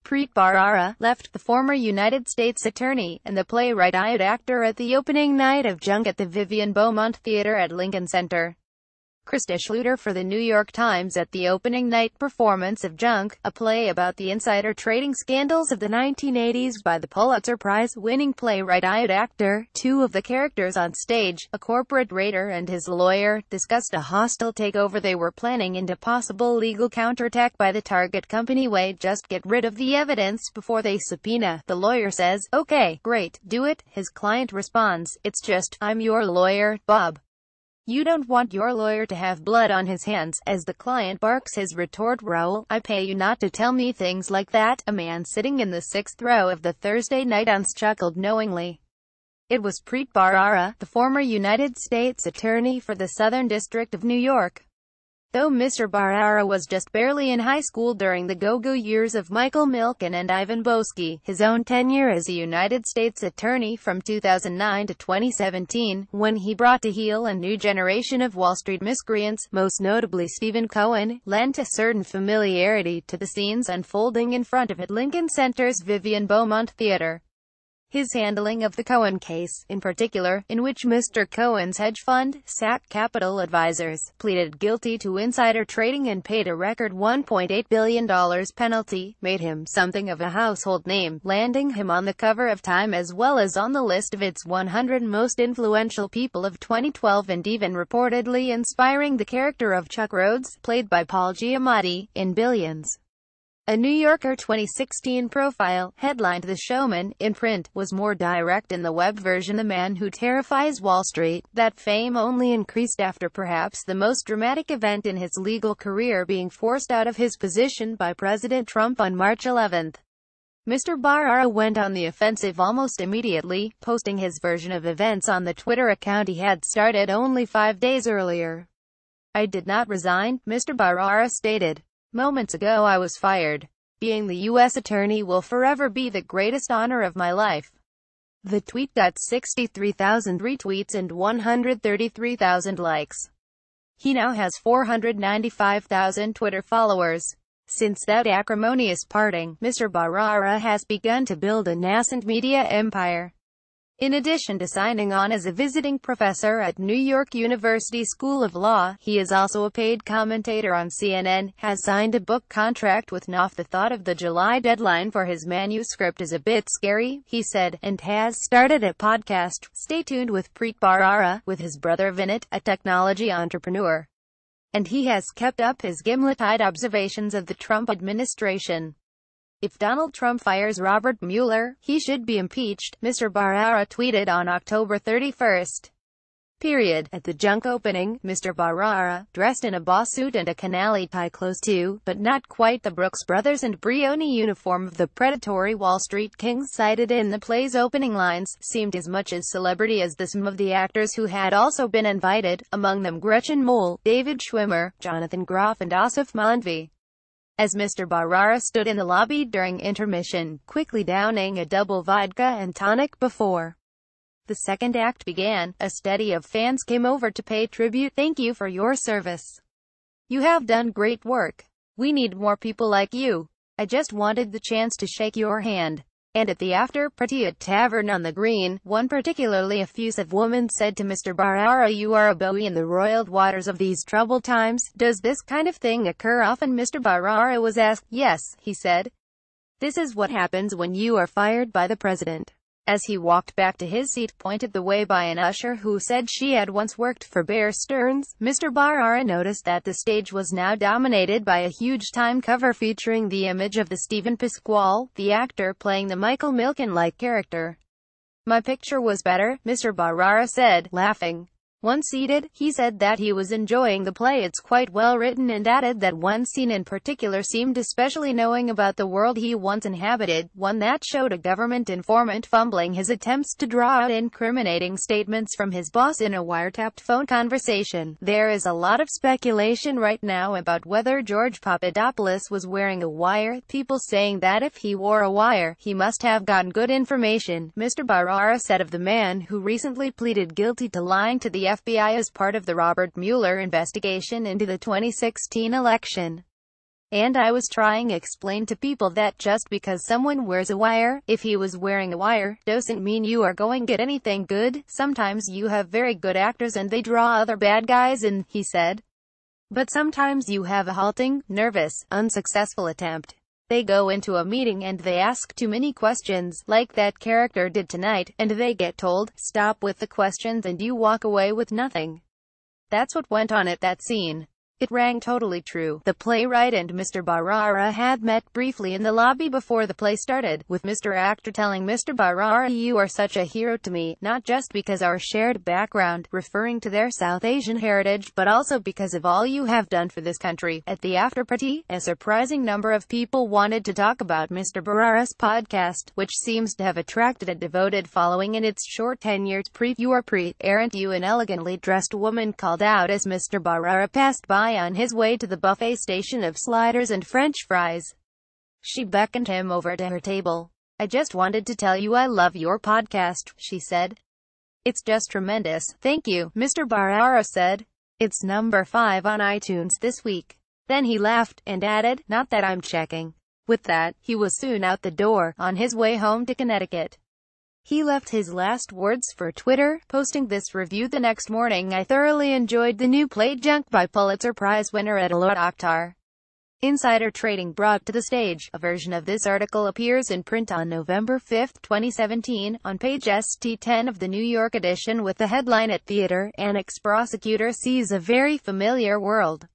Preet Bharara, left the former United States Attorney and the playwright Ayad Akhtar at the opening night of Junk at the Vivian Beaumont Theater at Lincoln Center. Krista Schlueter for The New York Times at the opening night performance of Junk, a play about the insider trading scandals of the 1980s by the Pulitzer Prize-winning playwright Ayad Akhtar. Two of the characters on stage, a corporate raider and his lawyer, discussed a hostile takeover they were planning and a possible legal counterattack by the target company. Wait, just get rid of the evidence before they subpoena. The lawyer says, "Okay, great, do it." His client responds, "It's just, I'm your lawyer, Bob. You don't want your lawyer to have blood on his hands." As the client barks his retort, "Raoul, I pay you not to tell me things like that." A man sitting in the sixth row of the Thursday night audience chuckled knowingly. It was Preet Bharara, the former United States Attorney for the Southern District of New York. Though Mr. Bharara was just barely in high school during the go-go years of Michael Milken and Ivan Boesky, his own tenure as a United States Attorney from 2009 to 2017, when he brought to heel a new generation of Wall Street miscreants, most notably Stephen Cohen, lent a certain familiarity to the scenes unfolding in front of Lincoln Center's Vivian Beaumont Theater. His handling of the Cohen case, in particular, in which Mr. Cohen's hedge fund, SAC Capital Advisors, pleaded guilty to insider trading and paid a record $1.8 billion penalty, made him something of a household name, landing him on the cover of Time as well as on the list of its 100 most influential people of 2012, and even reportedly inspiring the character of Chuck Rhodes, played by Paul Giamatti, in Billions. A New Yorker 2016 profile, headlined "The Showman," in print, was more direct. In the web version, "The Man Who Terrifies Wall Street." That fame only increased after perhaps the most dramatic event in his legal career, being forced out of his position by President Trump on March 11. Mr. Bharara went on the offensive almost immediately, posting his version of events on the Twitter account he had started only 5 days earlier. "I did not resign," Mr. Bharara stated. "Moments ago I was fired. Being the U.S. Attorney will forever be the greatest honor of my life." The tweet got 63,000 retweets and 133,000 likes. He now has 495,000 Twitter followers. Since that acrimonious parting, Mr. Bharara has begun to build a nascent media empire. In addition to signing on as a visiting professor at New York University School of Law, he is also a paid commentator on CNN, has signed a book contract with Knopf. "The thought of the July deadline for his manuscript is a bit scary," he said, and has started a podcast. Stay tuned with Preet Bharara, with his brother Vinit, a technology entrepreneur. And he has kept up his gimlet-eyed observations of the Trump administration. "If Donald Trump fires Robert Mueller, he should be impeached," Mr. Bharara tweeted on October 31. At the Junk opening, Mr. Bharara, dressed in a boss suit and a canali tie close to, but not quite the Brooks Brothers and Brioni uniform of the predatory Wall Street kings cited in the play's opening lines, seemed as much a celebrity as some of the actors who had also been invited, among them Gretchen Mol, David Schwimmer, Jonathan Groff and Asif Mandvi. As Mr. Bharara stood in the lobby during intermission, quickly downing a double vodka and tonic before the second act began, a steady of fans came over to pay tribute. "Thank you for your service. You have done great work. We need more people like you. I just wanted the chance to shake your hand." And at the after-party at Tavern on the Green, one particularly effusive woman said to Mr. Bharara, "You are a buoy in the roiled waters of these troubled times." "Does this kind of thing occur often?" Mr. Bharara was asked. "Yes," he said. "This is what happens when you are fired by the president." As he walked back to his seat, pointed the way by an usher who said she had once worked for Bear Stearns, Mr. Bharara noticed that the stage was now dominated by a huge Time cover featuring the image of the Stephen Pasquale, the actor playing the Michael Milken-like character. "My picture was better," Mr. Bharara said, laughing. Once seated, he said that he was enjoying the play. "It's quite well written," and added that one scene in particular seemed especially knowing about the world he once inhabited, one that showed a government informant fumbling his attempts to draw out incriminating statements from his boss in a wiretapped phone conversation. "There is a lot of speculation right now about whether George Papadopoulos was wearing a wire, people saying that if he wore a wire, he must have gotten good information," Mr. Bharara said of the man who recently pleaded guilty to lying to the FBI as part of the Robert Mueller investigation into the 2016 election. And I was trying to explain to people that just because someone wears a wire, if he was wearing a wire, doesn't mean you are going to get anything good. Sometimes you have very good actors and they draw other bad guys in, he said. But sometimes you have a halting, nervous, unsuccessful attempt. They go into a meeting and they ask too many questions, like that character did tonight, and they get told, stop with the questions, and you walk away with nothing. That's what went on at that scene. It rang totally true. The playwright and Mr. Bharara had met briefly in the lobby before the play started, with Mr. Actor telling Mr. Bharara, "You are such a hero to me, not just because our shared background," referring to their South Asian heritage, "but also because of all you have done for this country." At the after-party, a surprising number of people wanted to talk about Mr. Bharara's podcast, which seems to have attracted a devoted following in its short 10 years. "Preet, you are Preet, aren't you?" an elegantly dressed woman called out as Mr. Bharara passed by on his way to the buffet station of sliders and French fries. She beckoned him over to her table. "I just wanted to tell you I love your podcast," she said. "It's just tremendous." "Thank you," Mr. Bharara said. "It's number 5 on iTunes this week." Then he laughed, and added, "Not that I'm checking." With that, he was soon out the door, on his way home to Connecticut. He left his last words for Twitter, posting this review the next morning: "I thoroughly enjoyed the new play Junk by Pulitzer Prize winner Ayad Akhtar." Insider trading brought to the stage. A version of this article appears in print on November 5, 2017, on page ST10 of the New York edition with the headline, "At Theater, an ex-prosecutor sees a very familiar world."